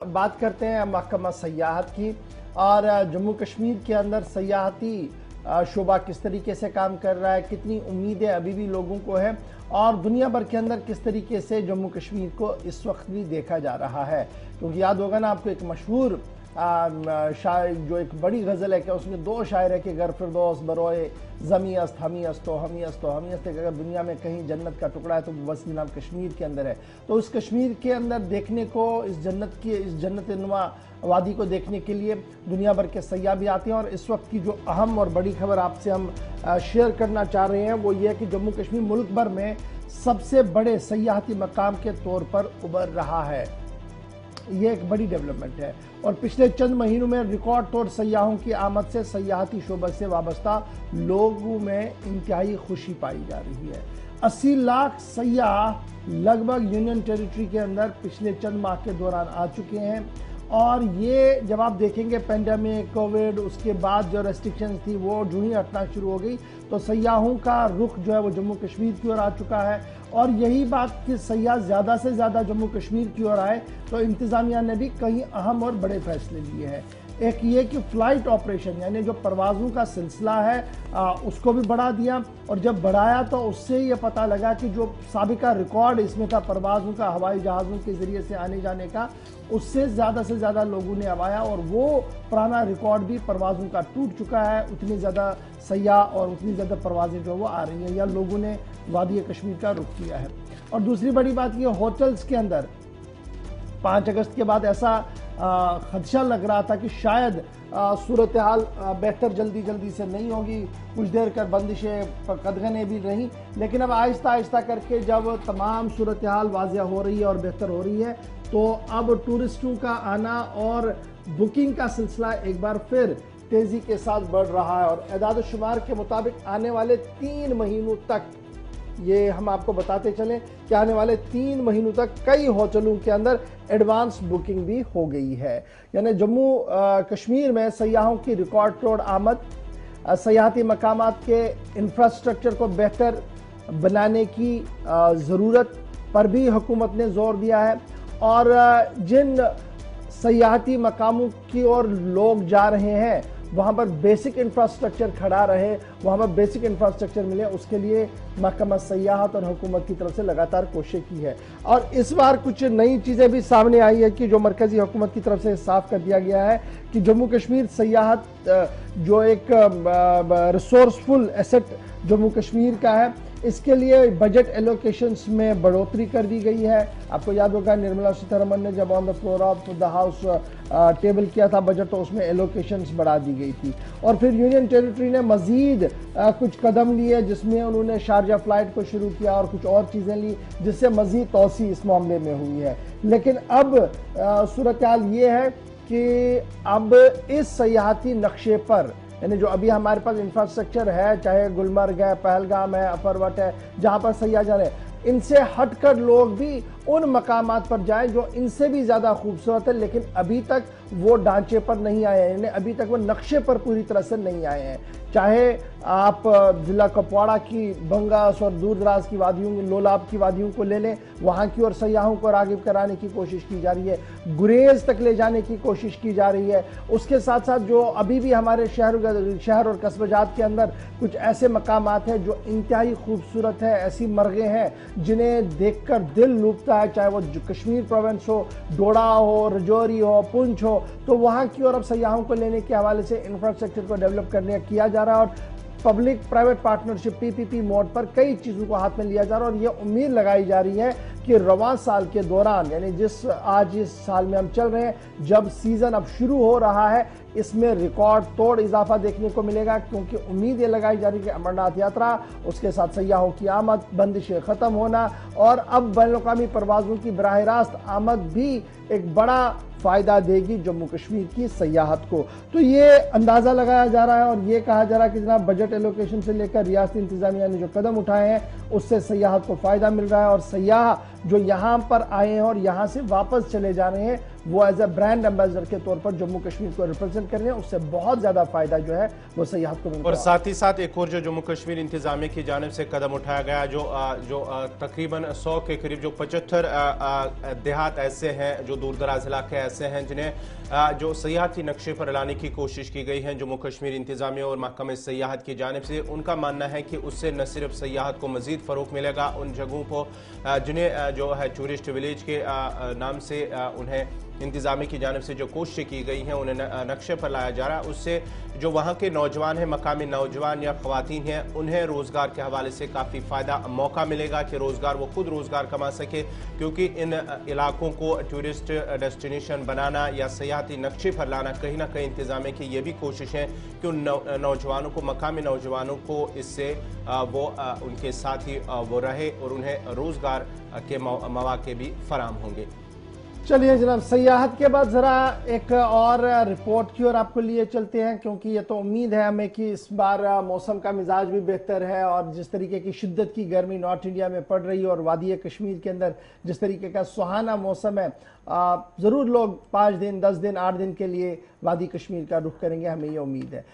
बात करते हैं महकमा सयाहत की और जम्मू कश्मीर के अंदर सयाहती शोबा किस तरीके से काम कर रहा है, कितनी उम्मीदें अभी भी लोगों को है और दुनिया भर के अंदर किस तरीके से जम्मू कश्मीर को इस वक्त भी देखा जा रहा है। क्योंकि याद होगा ना आपको, एक मशहूर शायर जो एक बड़ी गज़ल है कि उसमें दो शायर है कि गर फिरदौस बरोए ज़मी अस्त हमी अस्तो हमी अस्तो हमी अस्त। अगर दुनिया में कहीं जन्नत का टुकड़ा है तो बस नाम कश्मीर के अंदर है। तो उस कश्मीर के अंदर देखने को, इस जन्नत नुमा वादी को देखने के लिए दुनिया भर के सयाह भी आते हैं। और इस वक्त की जो अहम और बड़ी खबर आपसे हम शेयर करना चाह रहे हैं वो ये है कि जम्मू कश्मीर मुल्क भर में सबसे बड़े सयाहती मकाम के तौर पर उभर रहा है। ये एक बड़ी डेवलपमेंट है और पिछले चंद महीनों में रिकॉर्ड तोड़ सयाहों की आमद से सयाहती शोबे से वाबस्ता लोगों में इंतहाई खुशी पाई जा रही है। 80 लाख सयाह लगभग यूनियन टेरिटरी के अंदर पिछले चंद माह के दौरान आ चुके हैं। और ये जब आप देखेंगे पेंडेमिक, कोविड, उसके बाद जो रेस्ट्रिक्शंस थी वो जो ही हटना शुरू हो गई तो सयाहों का रुख जो है वो जम्मू कश्मीर की ओर आ चुका है। और यही बात कि सयाह ज़्यादा से ज़्यादा जम्मू कश्मीर की ओर आए तो इंतज़ामिया ने भी कई अहम और बड़े फैसले लिए हैं। एक ये कि फ़्लाइट ऑपरेशन यानी जो परवाज़ों का सिलसिला है उसको भी बढ़ा दिया। और जब बढ़ाया तो उससे ये पता लगा कि जो साबिका रिकॉर्ड इसमें था परवाज़ों का, हवाई जहाज़ों के ज़रिए से आने जाने का, उससे ज़्यादा लोगों ने आवाया और वो पुराना रिकॉर्ड भी परवाज़ों का टूट चुका है। उतनी ज़्यादा सयाह और उतनी ज़्यादा परवाज़ें जो वो आ रही हैं या लोगों ने वादी कश्मीर का रुख किया है। और दूसरी बड़ी बात ये, होटल्स के अंदर 5 अगस्त के बाद ऐसा खदशा लग रहा था कि शायद सूरत हाल बेहतर जल्दी से नहीं होगी। कुछ देर कर बंदिशें कदगने भी रहीं, लेकिन अब आहिस्ता आहिस्ता करके जब तमाम सूरत हाल वाज़िया हो रही है और बेहतर हो रही है तो अब टूरिस्टों का आना और बुकिंग का सिलसिला एक बार फिर तेज़ी के साथ बढ़ रहा है। और एदाद शुमार के मुताबिक आने वाले 3 महीनों तक, ये हम आपको बताते चलें कि आने वाले 3 महीनों तक कई होटलों के अंदर एडवांस बुकिंग भी हो गई है। यानी जम्मू कश्मीर में सयाहों की रिकॉर्ड तोड़ आमद, सयाहती मकामात के इंफ्रास्ट्रक्चर को बेहतर बनाने की ज़रूरत पर भी हुकूमत ने जोर दिया है। और जिन सयाहती मकामों की ओर लोग जा रहे हैं वहाँ पर बेसिक इंफ्रास्ट्रक्चर खड़ा रहे, वहाँ पर बेसिक इंफ्रास्ट्रक्चर मिले, उसके लिए महकमा सयाहत और हुकूमत की तरफ से लगातार कोशिश की है। और इस बार कुछ नई चीज़ें भी सामने आई है कि जो मरकज़ी हुकूमत की तरफ से साफ कर दिया गया है कि जम्मू कश्मीर सयाहत जो एक रिसोर्सफुल एसेट जम्मू कश्मीर का है, इसके लिए बजट एलोकेशंस में बढ़ोतरी कर दी गई है। आपको याद होगा निर्मला सीतारमण ने जब on the floor of the house table किया था बजट तो उसमें एलोकेशंस बढ़ा दी गई थी। और फिर यूनियन टेरिटरी ने मजीद कुछ कदम लिए जिसमें उन्होंने शारजा फ्लाइट को शुरू किया और कुछ और चीज़ें ली जिससे मजीद तोसी इस मामले में हुई है। लेकिन अब सूरत हाल ये है कि अब इस सयाहती नक्शे पर, यानी जो अभी हमारे पास इंफ्रास्ट्रक्चर है, चाहे गुलमर्ग है, पहलगाम है, अफरवट है, जहाँ पर सयाह जा रहे हैं, इनसे हटकर लोग भी उन मकामात पर जाएं जो इनसे भी ज़्यादा खूबसूरत है लेकिन अभी तक वो ढांचे पर नहीं आए हैं, यानी अभी तक वो नक्शे पर पूरी तरह से नहीं आए हैं। चाहे आप ज़िला कुपवाड़ा की बंगास और दूर दराज की वादियों, लोलाब की वादियों को ले लें, वहाँ की और सयाहों को राग़िब कराने की कोशिश की जा रही है, गुरेज तक ले जाने की कोशिश की जा रही है। उसके साथ साथ जो अभी भी हमारे शहर और कस्बजात के अंदर कुछ ऐसे मकामात हैं जो इंतहाई खूबसूरत है, ऐसी मरग़ें हैं जिन्हें देख कर दिल लुभता है, चाहे वो कश्मीर प्रोविंस हो, डोडा हो, रजौरी हो, पुंछ हो, तो वहाँ की और अब सयाहों को लेने के हवाले से इंफ्रास्ट्रक्चर को डेवलप करने किया जा रहा है। और public private partnership PPP mode पर कई चीज़ों को हाथ में लिया जा रहा है। और ये उम्मीद लगाई जा रही है कि रवां साल के दौरान, यानी इस साल में हम चल रहे हैं, जब सीज़न अब शुरू हो रहा है, इसमें रिकॉर्ड तोड़ इजाफा देखने को मिलेगा। क्योंकि उम्मीद ये लगाई जा रही है कि अमरनाथ यात्रा, उसके साथ सयाहों की आमद, बंदिशें ख़त्म होना और अब बैनुल-अक़वामी परवाज़ों की बराह रास्त आमद भी एक बड़ा फ़ायदा देगी जम्मू कश्मीर की सयाहत को। तो ये अंदाज़ा लगाया जा रहा है और ये कहा जा रहा है कि जनाब बजट एलोकेशन से लेकर रियासती इंतज़ामिया ने जो कदम उठाए हैं उससे सयाहत को फ़ायदा मिल रहा है। और सयाह जो यहाँ पर आए हैं और यहाँ से वापस चले जा रहे हैं वो एज ए ब्रांड एम्बेसडर के तौर पर जम्मू कश्मीर को रिप्रेजेंट कर रहे हैं, उससे बहुत ज्यादा फायदा जो है वो सयाहत को मिलता है। और साथ ही साथ एक और जो जम्मू कश्मीर इंतजामिया की जानिब से कदम उठाया गया, जो तकरीबन 100 के करीब जो 75 देहात ऐसे हैं, जो दूर दराज इलाके ऐसे हैं जिन्हें जो सयाहती नक्शे पर लाने की कोशिश की गई है जम्मू कश्मीर इंतजामिया और महकमे सयाहत की जानिब से। उनका मानना है कि उससे न सिर्फ सयाहत को मजीद फ़रोग मिलेगा, उन जगहों को जिन्हें जो है टूरिस्ट विलेज के नाम से उन्हें इंतजामी की जानिब से जो कोशिशें की गई हैं उन्हें नक्शे पर लाया जा रहा है, उससे जो वहाँ के नौजवान हैं, मकामी नौजवान या ख़वातीन हैं, उन्हें रोज़गार के हवाले से काफ़ी फ़ायदा मौका मिलेगा कि रोज़गार वो खुद रोज़गार कमा सके, क्योंकि इन इलाकों को टूरिस्ट डेस्टिनेशन बनाना या सयाहती नक्शे पर लाना कहीं ना कहीं इंतजामिया की ये भी कोशिश है कि उन नौजवानों को, मकामी नौजवानों को इससे वो उनके साथ ही वो रहे और उन्हें रोज़गार के मौके भी फराम होंगे। चलिए जनाब, सयाहत के बाद जरा एक और रिपोर्ट की ओर आपको लिए चलते हैं, क्योंकि ये तो उम्मीद है हमें कि इस बार मौसम का मिजाज भी बेहतर है और जिस तरीके की शिद्दत की गर्मी नॉर्थ इंडिया में पड़ रही है और वादी कश्मीर के अंदर जिस तरीके का सुहाना मौसम है, ज़रूर लोग 5 दिन 10 दिन 8 दिन के लिए वादी कश्मीर का रुख करेंगे, हमें ये उम्मीद है।